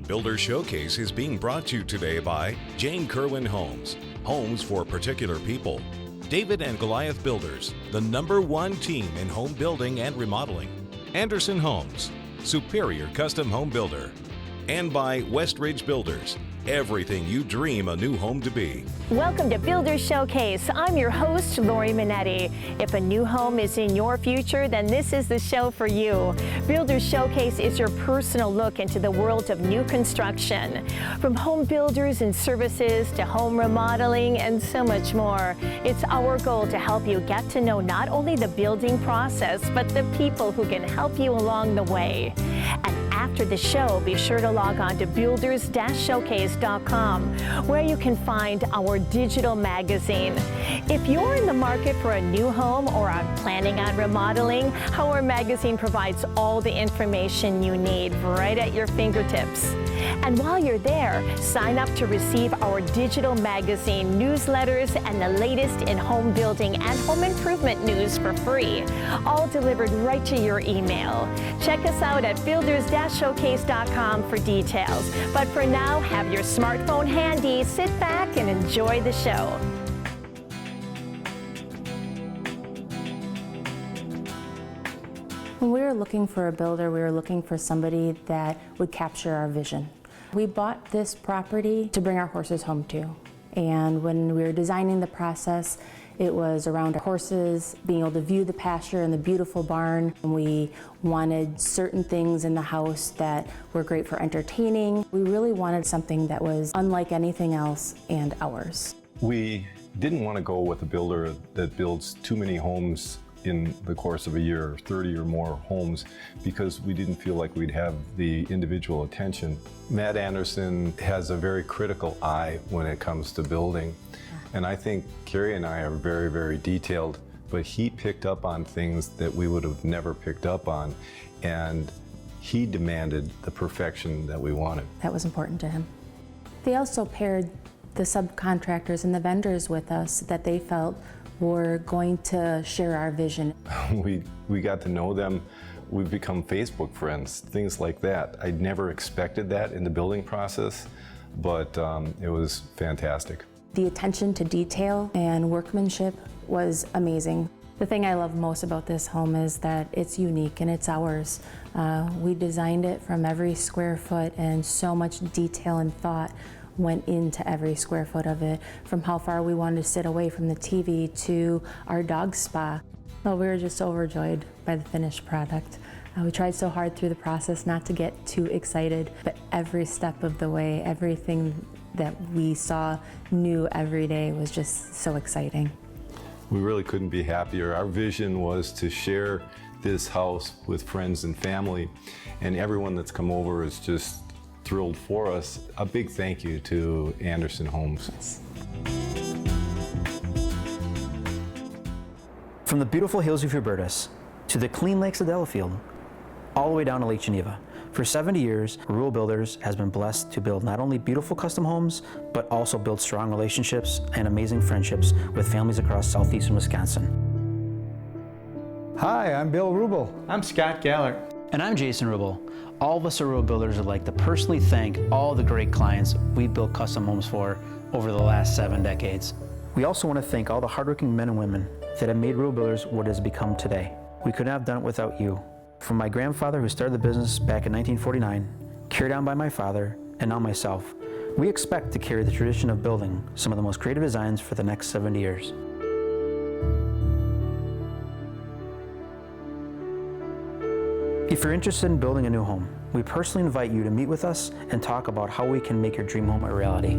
Builder Showcase is being brought to you today by Jane Kerwin Homes, homes for particular people. David and Goliath Builders, the #1 team in home building and remodeling. Anderson Homes, superior custom home builder. And by Westridge Builders, everything you dream a new home to be. Welcome to Builder Showcase. I'm your host, Lori Minetti. If a new home is in your future, then this is the show for you. Builder Showcase is your personal look into the world of new construction. From home builders and services to home remodeling and so much more. It's our goal to help you get to know not only the building process, but the people who can help you along the way. And after the show, be sure to log on to builders-showcase.com, where you can find our digital magazine. If you're in the market for a new home or are planning on remodeling, our magazine provides all the information you need right at your fingertips. And while you're there, sign up to receive our digital magazine newsletters and the latest in home building and home improvement news for free, all delivered right to your email. Check us out at builders-showcase.com for details. But for now, have your smartphone handy, sit back and enjoy the show. When we were looking for a builder, we were looking for somebody that would capture our vision. We bought this property to bring our horses home to. And when we were designing the process, it was around our horses, being able to view the pasture and the beautiful barn. And we wanted certain things in the house that were great for entertaining. We really wanted something that was unlike anything else and ours. We didn't want to go with a builder that builds too many homes in the course of a year, 30 or more homes, because we didn't feel like we'd have the individual attention. Matt Anderson has a very critical eye when it comes to building. And I think Carrie and I are very, very detailed, but he picked up on things that we would have never picked up on. And he demanded the perfection that we wanted. That was important to him. They also paired the subcontractors and the vendors with us that they felt were going to share our vision. We got to know them. We've become Facebook friends, things like that. I never expected that in the building process, but it was fantastic. The attention to detail and workmanship was amazing. The thing I love most about this home is that it's unique and it's ours. We designed it from every square foot, and so much detail and thought went into every square foot of it, from how far we wanted to sit away from the TV to our dog spa. Well, we were just overjoyed by the finished product. We tried so hard through the process not to get too excited, but every step of the way, everything that we saw new every day was just so exciting. We really couldn't be happier. Our vision was to share this house with friends and family, and everyone that's come over is just thrilled for us. A big thank you to Anderson Homes. Yes. From the beautiful hills of Hubertus to the clean lakes of Delafield, all the way down to Lake Geneva, for 70 years, Rural Builders has been blessed to build not only beautiful custom homes, but also build strong relationships and amazing friendships with families across southeastern Wisconsin. Hi, I'm Bill Rubel. I'm Scott Gallert. And I'm Jason Rubel. All of us at Rural Builders would like to personally thank all the great clients we built custom homes for over the last 7 decades. We also want to thank all the hardworking men and women that have made Rural Builders what it has become today. We couldn't have done it without you. From my grandfather, who started the business back in 1949, carried on by my father, and now myself, we expect to carry the tradition of building some of the most creative designs for the next 70 years. If you're interested in building a new home, we personally invite you to meet with us and talk about how we can make your dream home a reality.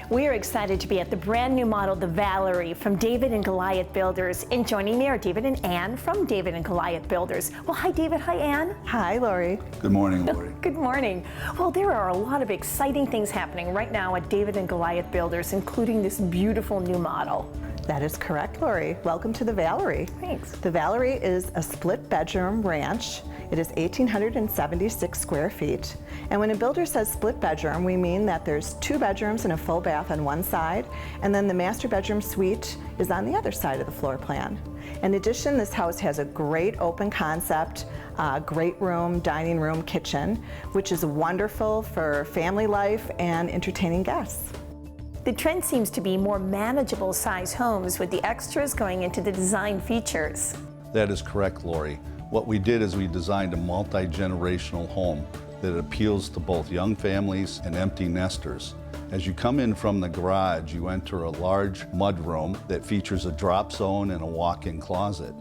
We are excited to be at the brand new model, the Valerie, from David and Goliath Builders. And joining me are David and Ann from David and Goliath Builders. Well, hi David, hi Ann. Hi Lori. Good morning, Lori. Good morning. Well, there are a lot of exciting things happening right now at David and Goliath Builders, including this beautiful new model. That is correct, Lori. Welcome to the Valerie. Thanks. The Valerie is a split bedroom ranch. It is 1,876 square feet. And when a builder says split bedroom, we mean that there's 2 bedrooms and a full bath on one side, and then the master bedroom suite is on the other side of the floor plan. In addition, this house has a great open concept, great room, dining room, kitchen, which is wonderful for family life and entertaining guests. The trend seems to be more manageable size homes with the extras going into the design features. That is correct, Lori. What we did is we designed a multi-generational home that appeals to both young families and empty nesters. As you come in from the garage, you enter a large mudroom that features a drop zone and a walk-in closet.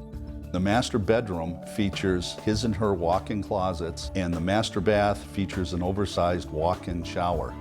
The master bedroom features his and her walk-in closets, and the master bath features an oversized walk-in shower.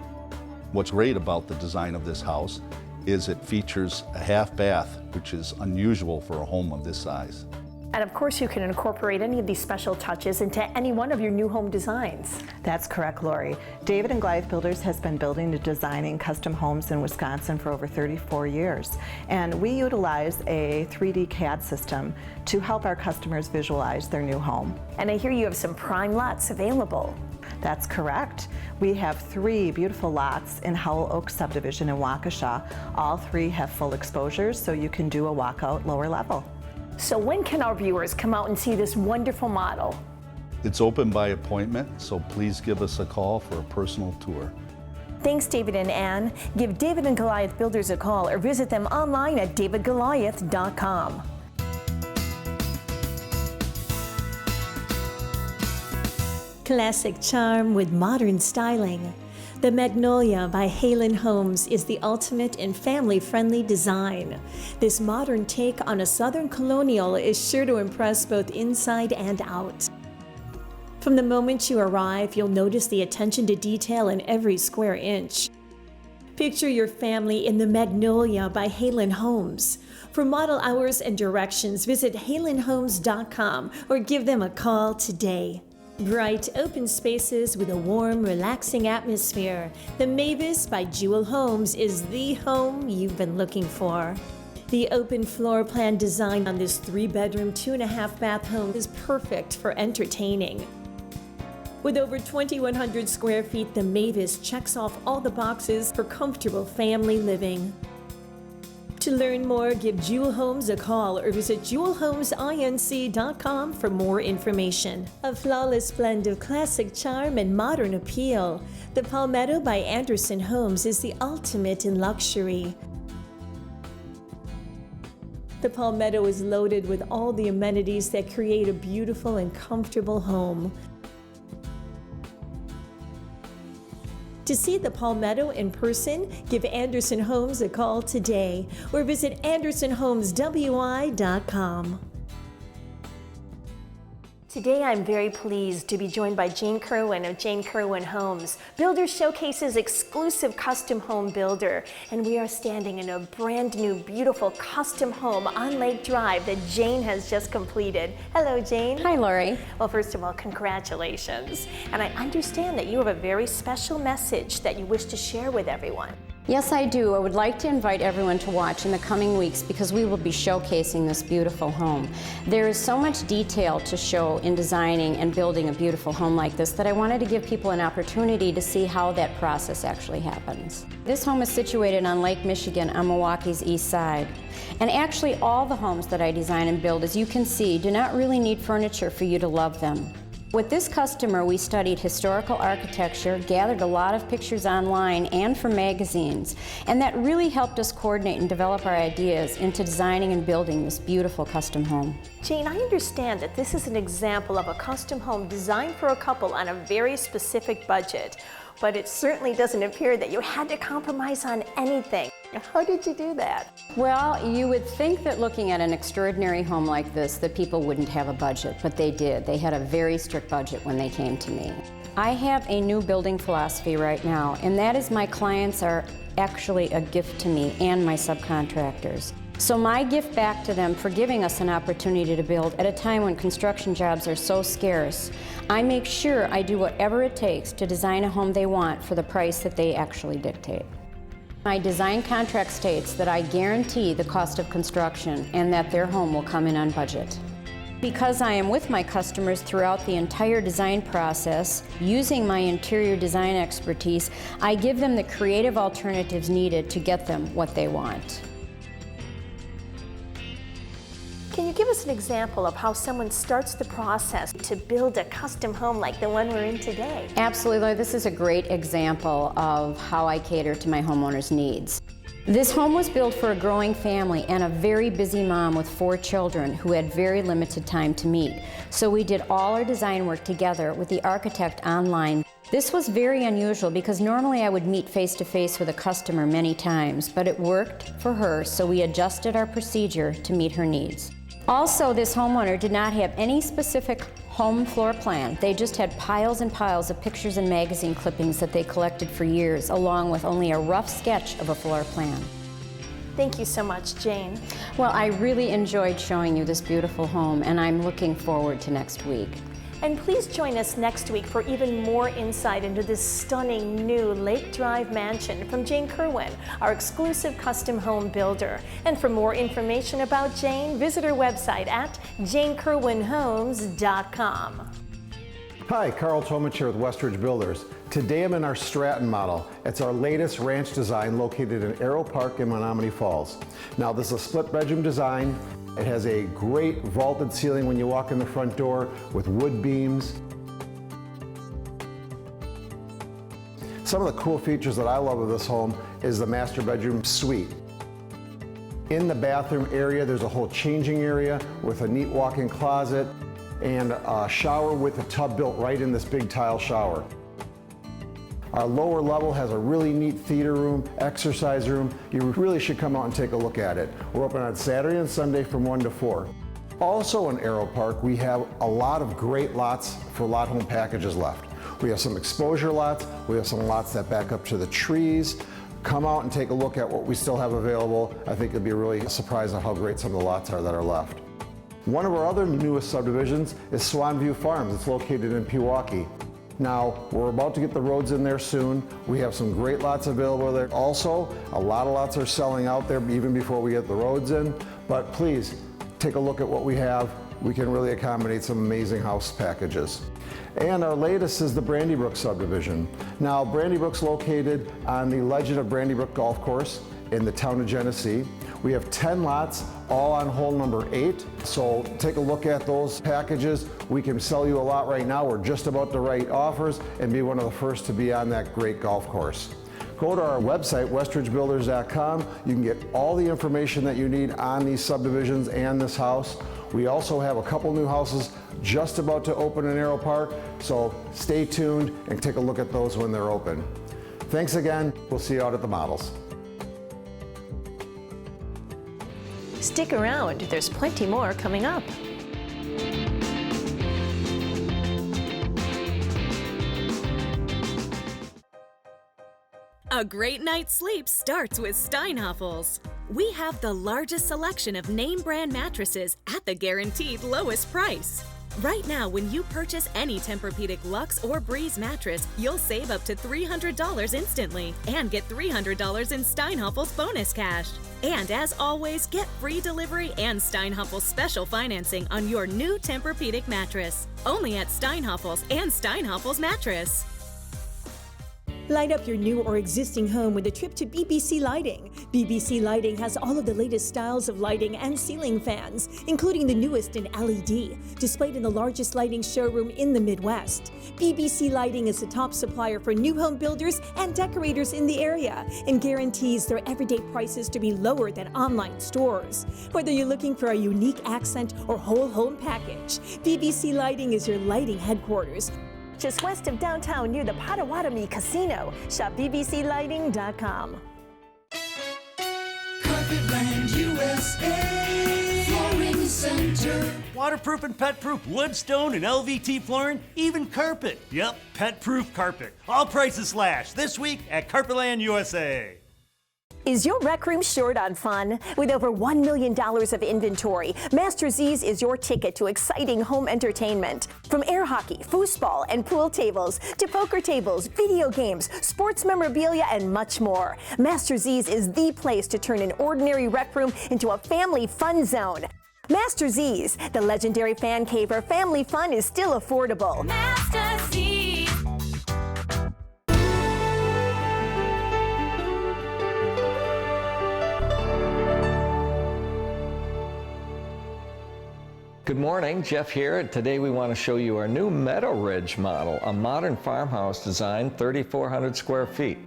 What's great about the design of this house is it features a half bath, which is unusual for a home of this size. And of course, you can incorporate any of these special touches into any one of your new home designs. That's correct, Lori. David and Goliath Builders has been building and designing custom homes in Wisconsin for over 34 years. And we utilize a 3D CAD system to help our customers visualize their new home. And I hear you have some prime lots available. That's correct. We have 3 beautiful lots in Howell Oak subdivision in Waukesha. All 3 have full exposures, so you can do a walkout lower level. So when can our viewers come out and see this wonderful model? It's open by appointment, so please give us a call for a personal tour. Thanks, David and Ann. Give David and Goliath Builders a call or visit them online at davidgoliath.com. Classic charm with modern styling. The Magnolia by Halen Homes is the ultimate in family-friendly design. This modern take on a Southern colonial is sure to impress both inside and out. From the moment you arrive, you'll notice the attention to detail in every square inch. Picture your family in the Magnolia by Halen Homes. For model hours and directions, visit halenhomes.com or give them a call today. Bright, open spaces with a warm, relaxing atmosphere. The Mavis by Jewel Homes is the home you've been looking for. The open floor plan design on this 3-bedroom, 2.5-bath home is perfect for entertaining. With over 2,100 square feet, the Mavis checks off all the boxes for comfortable family living. To learn more, give Jewel Homes a call or visit jewelhomesinc.com for more information. A flawless blend of classic charm and modern appeal. The Palmetto by Anderson Homes is the ultimate in luxury. The Palmetto is loaded with all the amenities that create a beautiful and comfortable home. To see the Palmetto in person, give Anderson Homes a call today or visit AndersonHomesWI.com. Today I'm very pleased to be joined by Jane Kerwin of Jane Kerwin Homes, Builder Showcase's exclusive custom home builder. And we are standing in a brand new, beautiful custom home on Lake Drive that Jane has just completed. Hello, Jane. Hi, Lori. Well, first of all, congratulations. And I understand that you have a very special message that you wish to share with everyone. Yes, I do. I would like to invite everyone to watch in the coming weeks because we will be showcasing this beautiful home. There is so much detail to show in designing and building a beautiful home like this that I wanted to give people an opportunity to see how that process actually happens. This home is situated on Lake Michigan on Milwaukee's east side. And actually all the homes that I design and build, as you can see, do not really need furniture for you to love them. With this customer, we studied historical architecture, gathered a lot of pictures online and from magazines, and that really helped us coordinate and develop our ideas into designing and building this beautiful custom home. Jane, I understand that this is an example of a custom home designed for a couple on a very specific budget, but it certainly doesn't appear that you had to compromise on anything. How did you do that? Well, you would think that looking at an extraordinary home like this that people wouldn't have a budget, but they did. They had a very strict budget when they came to me. I have a new building philosophy right now, and that is my clients are actually a gift to me and my subcontractors. So my gift back to them for giving us an opportunity to build at a time when construction jobs are so scarce, I make sure I do whatever it takes to design a home they want for the price that they actually dictate. My design contract states that I guarantee the cost of construction and that their home will come in on budget. Because I am with my customers throughout the entire design process, using my interior design expertise, I give them the creative alternatives needed to get them what they want. Can you give us an example of how someone starts the process to build a custom home like the one we're in today? Absolutely. This is a great example of how I cater to my homeowners' needs. This home was built for a growing family and a very busy mom with 4 children who had very limited time to meet. So we did all our design work together with the architect online. This was very unusual because normally I would meet face-to-face with a customer many times, but it worked for her, so we adjusted our procedure to meet her needs. Also, this homeowner did not have any specific home floor plan. They just had piles and piles of pictures and magazine clippings that they collected for years, along with only a rough sketch of a floor plan. Thank you so much, Jane. Well, I really enjoyed showing you this beautiful home, and I'm looking forward to next week. And please join us next week for even more insight into this stunning new Lake Drive mansion from Jane Kerwin, our exclusive custom home builder. And for more information about Jane, visit her website at janekerwinhomes.com. Hi, Carl Tomich here with Westridge Builders. Today I'm in our Stratton model. It's our latest ranch design located in Arrow Park in Menominee Falls. Now this is a split bedroom design. It has a great vaulted ceiling when you walk in the front door with wood beams. Some of the cool features that I love of this home is the master bedroom suite. In the bathroom area, there's a whole changing area with a neat walk-in closet and a shower with a tub built right in this big tile shower. Our lower level has a really neat theater room, exercise room. You really should come out and take a look at it. We're open on Saturday and Sunday from 1 to 4. Also in Arrow Park, we have a lot of great lots for lot home packages left. We have some exposure lots, we have some lots that back up to the trees. Come out and take a look at what we still have available. I think you'll be really surprised at how great some of the lots are that are left. One of our other newest subdivisions is Swan View Farms. It's located in Pewaukee. Now, we're about to get the roads in there soon. We have some great lots available there. Also, a lot of lots are selling out there even before we get the roads in. But please, take a look at what we have. We can really accommodate some amazing house packages. And our latest is the Brandybrook subdivision. Now, Brandybrook's located on the Legend of Brandybrook Golf Course in the town of Genesee. We have 10 lots, all on hole number 8. So take a look at those packages. We can sell you a lot right now. We're just about to write offers and be one of the first to be on that great golf course. Go to our website, westridgebuilders.com. You can get all the information that you need on these subdivisions and this house. We also have a couple new houses just about to open in Arrow Park, so stay tuned and take a look at those when they're open. Thanks again. We'll see you out at the models. Stick around, there's plenty more coming up. A great night's sleep starts with Steinhoffels. We have the largest selection of name brand mattresses at the guaranteed lowest price. Right now, when you purchase any Tempur-Pedic Luxe or Breeze mattress, you'll save up to $300 instantly and get $300 in Steinhoffels bonus cash. And as always, get free delivery and Steinhoffels special financing on your new Tempur-Pedic mattress. Only at Steinhoffels and Steinhoffels Mattress. Light up your new or existing home with a trip to BBC Lighting. BBC Lighting has all of the latest styles of lighting and ceiling fans, including the newest in LED, displayed in the largest lighting showroom in the Midwest. BBC Lighting is the top supplier for new home builders and decorators in the area and guarantees their everyday prices to be lower than online stores. Whether you're looking for a unique accent or whole home package, BBC Lighting is your lighting headquarters. Just west of downtown near the Potawatomi Casino. Shop bbclighting.com. Carpetland USA Flooring Center. Waterproof and pet-proof wood, stone, and LVT flooring, even carpet. Yep, pet-proof carpet. All prices slashed this week at Carpetland USA. Is your rec room short on fun? With over $1 million of inventory, Master Z's is your ticket to exciting home entertainment. From air hockey, foosball, and pool tables, to poker tables, video games, sports memorabilia, and much more, Master Z's is the place to turn an ordinary rec room into a family fun zone. Master Z's, the legendary fan cave where family fun is still affordable. Master Z's. Good morning, Jeff here. Today we want to show you our new Meadow Ridge model, a modern farmhouse design, 3,400 square feet.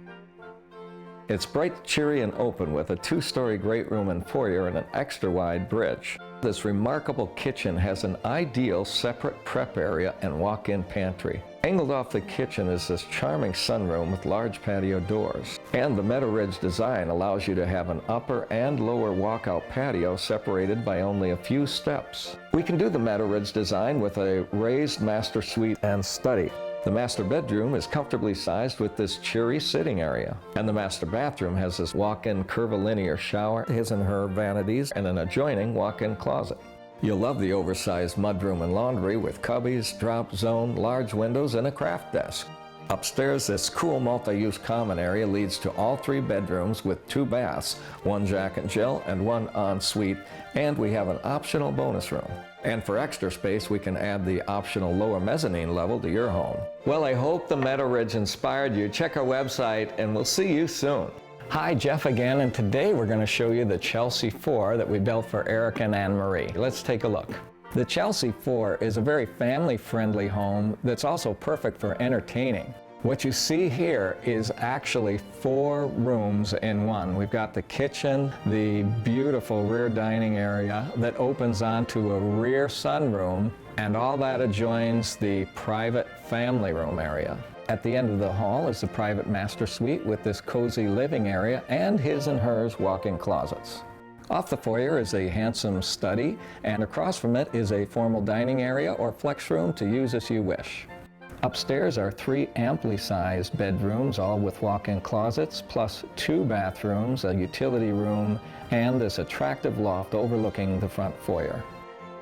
It's bright, cheery, and open with a 2-story great room and foyer and an extra wide bridge. This remarkable kitchen has an ideal separate prep area and walk-in pantry. Angled off the kitchen is this charming sunroom with large patio doors. And the Meadow Ridge design allows you to have an upper and lower walkout patio separated by only a few steps. We can do the Meadow Ridge design with a raised master suite and study. The master bedroom is comfortably sized with this cheery sitting area. And the master bathroom has this walk-in curvilinear shower, his and her vanities, and an adjoining walk-in closet. You'll love the oversized mudroom and laundry with cubbies, drop zone, large windows, and a craft desk. Upstairs, this cool multi-use common area leads to all 3 bedrooms with 2 baths, 1 Jack and Jill and 1 ensuite, and we have an optional bonus room. And for extra space, we can add the optional lower mezzanine level to your home. Well, I hope the Meadow Ridge inspired you. Check our website, and we'll see you soon. Hi, Jeff again, and today we're going to show you the Chelsea 4 that we built for Eric and Anne Marie. Let's take a look. The Chelsea 4 is a very family-friendly home that's also perfect for entertaining. What you see here is actually 4 rooms in one. We've got the kitchen, the beautiful rear dining area that opens onto a rear sunroom, and all that adjoins the private family room area. At the end of the hall is the private master suite with this cozy living area and his and hers walk-in closets. Off the foyer is a handsome study, and across from it is a formal dining area or flex room to use as you wish. Upstairs are 3 amply sized bedrooms, all with walk-in closets, plus 2 bathrooms, a utility room, and this attractive loft overlooking the front foyer.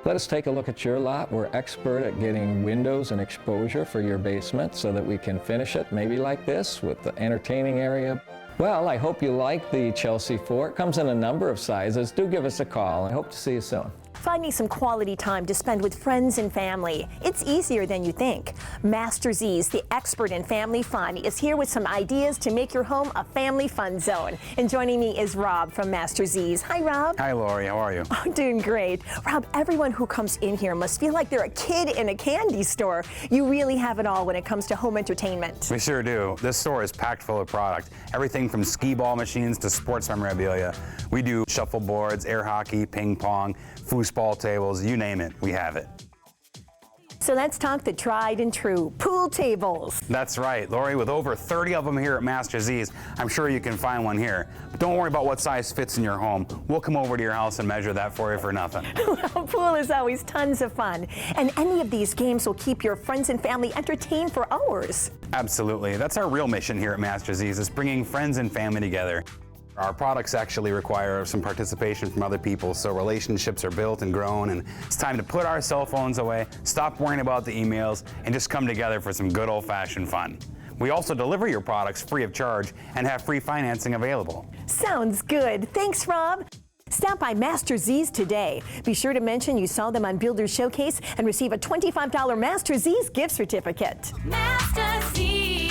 Let us take a look at your lot. We're expert at getting windows and exposure for your basement so that we can finish it maybe like this with the entertaining area. Well, I hope you like the Chelsea 4. It comes in a number of sizes. Do give us a call. I hope to see you soon. Finding some quality time to spend with friends and family. It's easier than you think. Master Z's, the expert in family fun, is here with some ideas to make your home a family fun zone. And joining me is Rob from Master Z's. Hi, Rob. Hi, Lori. How are you? I'm doing great. Rob, everyone who comes in here must feel like they're a kid in a candy store. You really have it all when it comes to home entertainment. We sure do. This store is packed full of product. Everything from skee ball machines to sports memorabilia. We do shuffleboards, air hockey, ping pong, foosball tables, you name it, we have it. So let's talk the tried and true pool tables. That's right, Lori, with over 30 of them here at Master Z's, I'm sure you can find one here. But don't worry about what size fits in your home. We'll come over to your house and measure that for you for nothing. Well, pool is always tons of fun. And any of these games will keep your friends and family entertained for hours. Absolutely, that's our real mission here at Master Z's, is bringing friends and family together. Our products actually require some participation from other people, so relationships are built and grown, and it's time to put our cell phones away, stop worrying about the emails, and just come together for some good old-fashioned fun. We also deliver your products free of charge and have free financing available. Sounds good. Thanks, Rob. Stop by Master Z's today. Be sure to mention you saw them on Builder's Showcase and receive a $25 Master Z's gift certificate. Master Z's.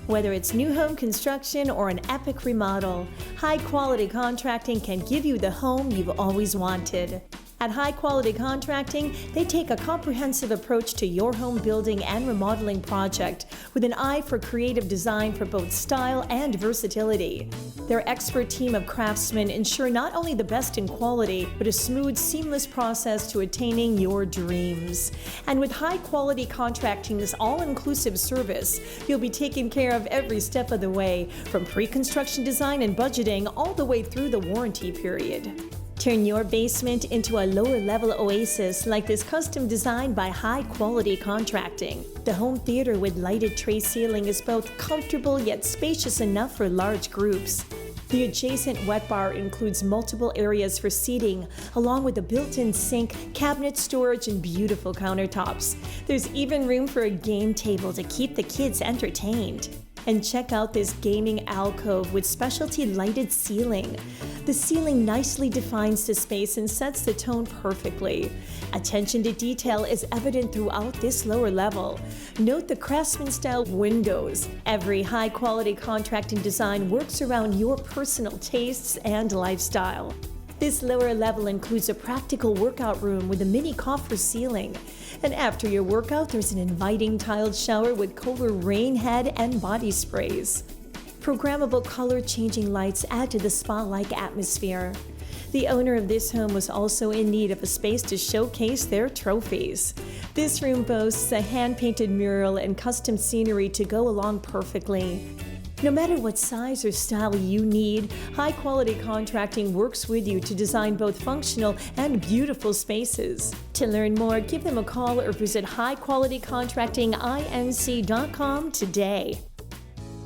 Whether it's new home construction or an epic remodel, high-quality contracting can give you the home you've always wanted. At High Quality Contracting, they take a comprehensive approach to your home building and remodeling project with an eye for creative design for both style and versatility. Their expert team of craftsmen ensure not only the best in quality, but a smooth, seamless process to attaining your dreams. And with High Quality Contracting's all-inclusive service, you'll be taken care of every step of the way, from pre-construction design and budgeting all the way through the warranty period. Turn your basement into a lower-level oasis like this custom designed by High Quality Contracting. The home theater with lighted tray ceiling is both comfortable yet spacious enough for large groups. The adjacent wet bar includes multiple areas for seating, along with a built-in sink, cabinet storage, and beautiful countertops. There's even room for a game table to keep the kids entertained. And check out this gaming alcove with specialty lighted ceiling. The ceiling nicely defines the space and sets the tone perfectly. Attention to detail is evident throughout this lower level. Note the craftsman-style windows. Every high-quality contracting design works around your personal tastes and lifestyle. This lower level includes a practical workout room with a mini coffer ceiling. And after your workout, there's an inviting tiled shower with Kohler rain head and body sprays. Programmable color-changing lights add to the spa-like atmosphere. The owner of this home was also in need of a space to showcase their trophies. This room boasts a hand-painted mural and custom scenery to go along perfectly. No matter what size or style you need, high-quality contracting works with you to design both functional and beautiful spaces. To learn more, give them a call or visit highqualitycontractinginc.com today.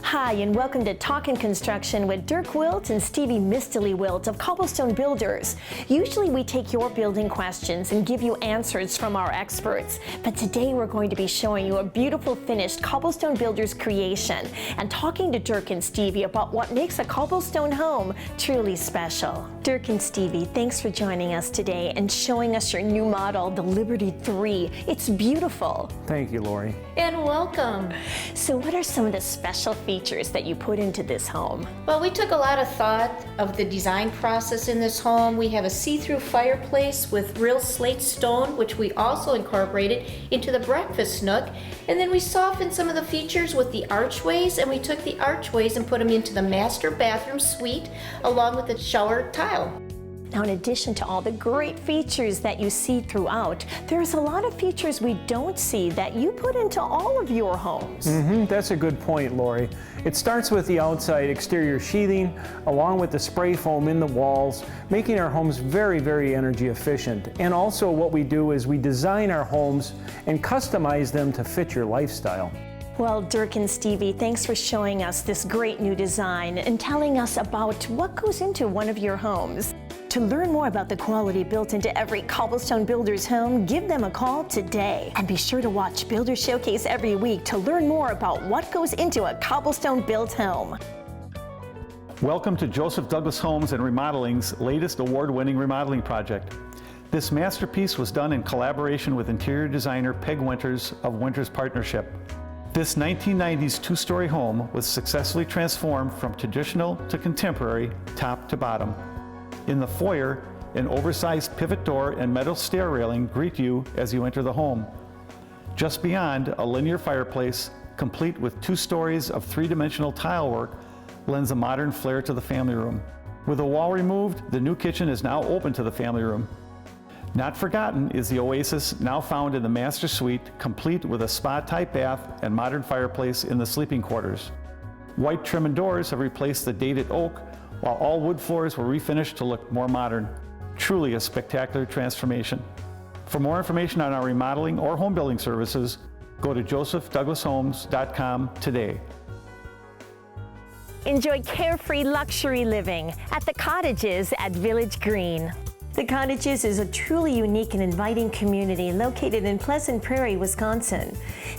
Hi, and welcome to Talkin' Construction with Dirk Wilt and Stevie Mistily Wilt of Cobblestone Builders. Usually we take your building questions and give you answers from our experts, but today we're going to be showing you a beautiful finished Cobblestone Builders creation and talking to Dirk and Stevie about what makes a cobblestone home truly special. Dirk and Stevie, thanks for joining us today and showing us your new model, the Liberty 3. It's beautiful. Thank you, Lori. And welcome. So what are some of the special features that you put into this home? Well, we took a lot of thought of the design process in this home. We have a see-through fireplace with real slate stone, which we also incorporated into the breakfast nook. And then we softened some of the features with the archways, and we took the archways and put them into the master bathroom suite along with the shower tile. Now, in addition to all the great features that you see throughout, there's a lot of features we don't see that you put into all of your homes. That's a good point, Lori. It starts with the outside exterior sheathing, along with the spray foam in the walls, making our homes very, very energy efficient. And also what we do is we design our homes and customize them to fit your lifestyle. Well, Dirk and Stevie, thanks for showing us this great new design and telling us about what goes into one of your homes. To learn more about the quality built into every Cobblestone Builders home, give them a call today. And be sure to watch Builder Showcase every week to learn more about what goes into a cobblestone built home. Welcome to Joseph Douglas Homes and Remodeling's latest award-winning remodeling project. This masterpiece was done in collaboration with interior designer Peg Winters of Winters Partnership. This 1990s two-story home was successfully transformed from traditional to contemporary, top to bottom. In the foyer, an oversized pivot door and metal stair railing greet you as you enter the home. Just beyond, a linear fireplace, complete with 2 stories of 3-dimensional tile work, lends a modern flair to the family room. With a wall removed, the new kitchen is now open to the family room. Not forgotten is the oasis now found in the master suite, complete with a spa-type bath and modern fireplace in the sleeping quarters. White trim and doors have replaced the dated oak, while all wood floors were refinished to look more modern. Truly a spectacular transformation. For more information on our remodeling or home building services, go to josephdouglashomes.com today. Enjoy carefree luxury living at the Cottages at Village Green. The Cottages is a truly unique and inviting community located in Pleasant Prairie, Wisconsin.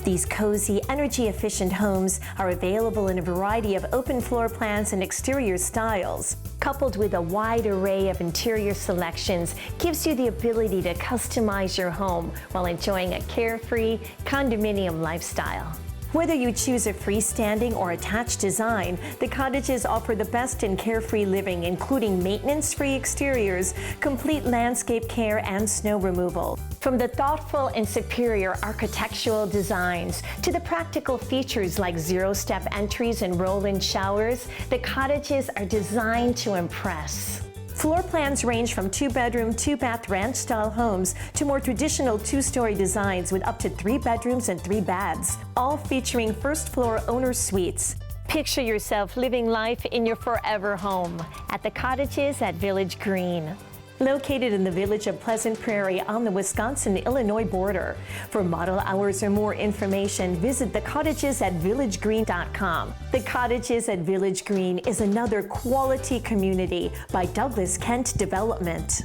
These cozy, energy-efficient homes are available in a variety of open floor plans and exterior styles. Coupled with a wide array of interior selections, gives you the ability to customize your home while enjoying a carefree, condominium lifestyle. Whether you choose a freestanding or attached design, the Cottages offer the best in carefree living, including maintenance-free exteriors, complete landscape care, and snow removal. From the thoughtful and superior architectural designs to the practical features like zero-step entries and roll-in showers, the Cottages are designed to impress. Floor plans range from 2-bedroom, 2-bath ranch-style homes to more traditional 2-story designs with up to 3 bedrooms and 3 baths, all featuring first-floor owner suites. Picture yourself living life in your forever home at the Cottages at Village Green. located in the village of Pleasant Prairie on the Wisconsin-Illinois border. For model hours or more information, visit thecottages@villagegreen.com. The Cottages at Village Green is another quality community by Douglas Kent Development.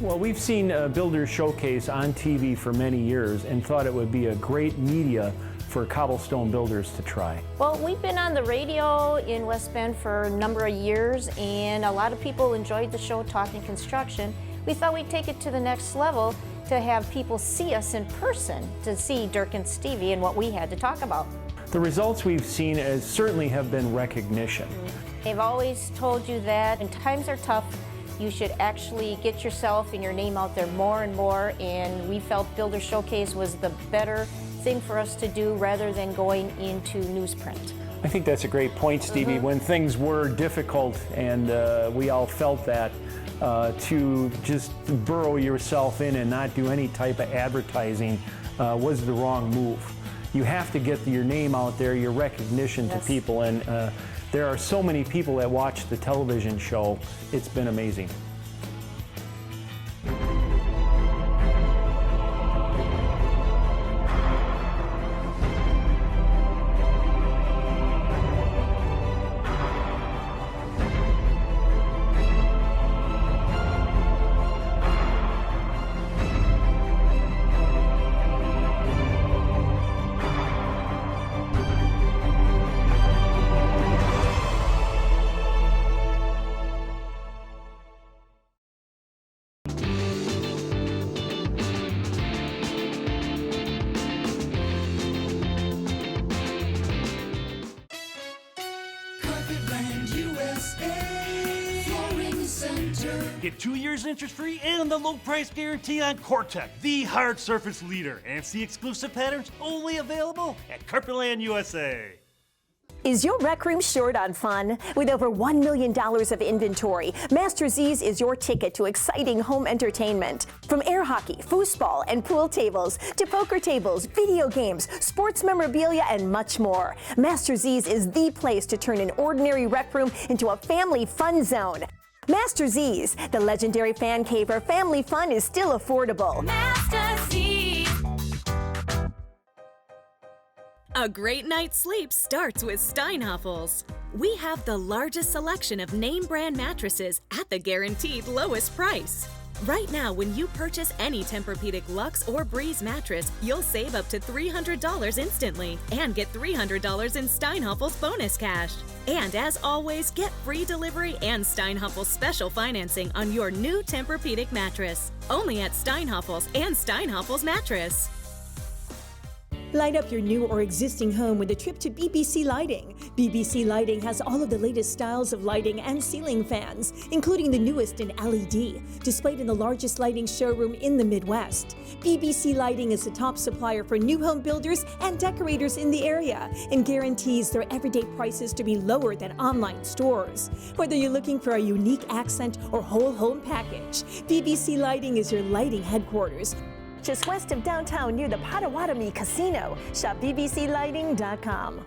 Well, we've seen Builders Showcase on TV for many years and thought it would be a great media for cobblestone builders to try. Well, we've been on the radio in West Bend for a number of years, and a lot of people enjoyed the show Talking Construction. We thought we'd take it to the next level to have people see us in person, to see Dirk and Stevie and what we had to talk about. The results we've seen certainly have been recognition. They've always told you that when times are tough, you should actually get yourself and your name out there more and more, and we felt Builder Showcase was the better thing for us to do rather than going into newsprint. I think that's a great point, Stevie. When things were difficult and we all felt that, to just burrow yourself in and not do any type of advertising was the wrong move. You have to get your name out there, your recognition to people, and there are so many people that watch the television show. It's been amazing. Get 2 years interest-free and the low price guarantee on Cortec, the hard surface leader, and see exclusive patterns only available at Carpetland USA. Is your rec room short on fun? With over $1 million of inventory, Master Z's is your ticket to exciting home entertainment. From air hockey, foosball, and pool tables, to poker tables, video games, sports memorabilia, and much more, Master Z's is the place to turn an ordinary rec room into a family fun zone. Master Z's, the legendary fan cave where family fun is still affordable. Master Z's. A great night's sleep starts with Steinhoffels. We have the largest selection of name brand mattresses at the guaranteed lowest price. Right now, when you purchase any Tempur-Pedic Luxe or Breeze mattress, you'll save up to $300 instantly and get $300 in Steinhoffels bonus cash. And as always, get free delivery and Steinhoffels special financing on your new Tempur-Pedic mattress. Only at Steinhoffels and Steinhoffels Mattress. Light up your new or existing home with a trip to BBC Lighting. BBC Lighting has all of the latest styles of lighting and ceiling fans, including the newest in LED, displayed in the largest lighting showroom in the Midwest. BBC Lighting is the top supplier for new home builders and decorators in the area and guarantees their everyday prices to be lower than online stores. Whether you're looking for a unique accent or whole home package, BBC Lighting is your lighting headquarters. Just west of downtown near the Potawatomi Casino. Shop bbclighting.com.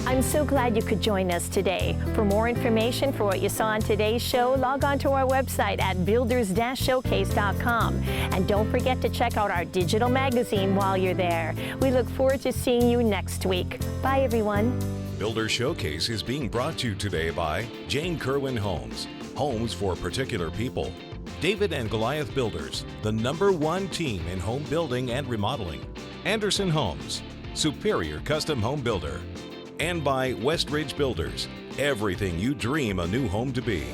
I'm so glad you could join us today. For more information for what you saw on today's show, log on to our website at builders-showcase.com. And don't forget to check out our digital magazine while you're there. We look forward to seeing you next week. Bye, everyone. Builder Showcase is being brought to you today by Jane Kerwin Homes, homes for particular people. David and Goliath Builders, the #1 team in home building and remodeling. Anderson Homes, superior custom home builder. And by Westridge Builders, everything you dream a new home to be.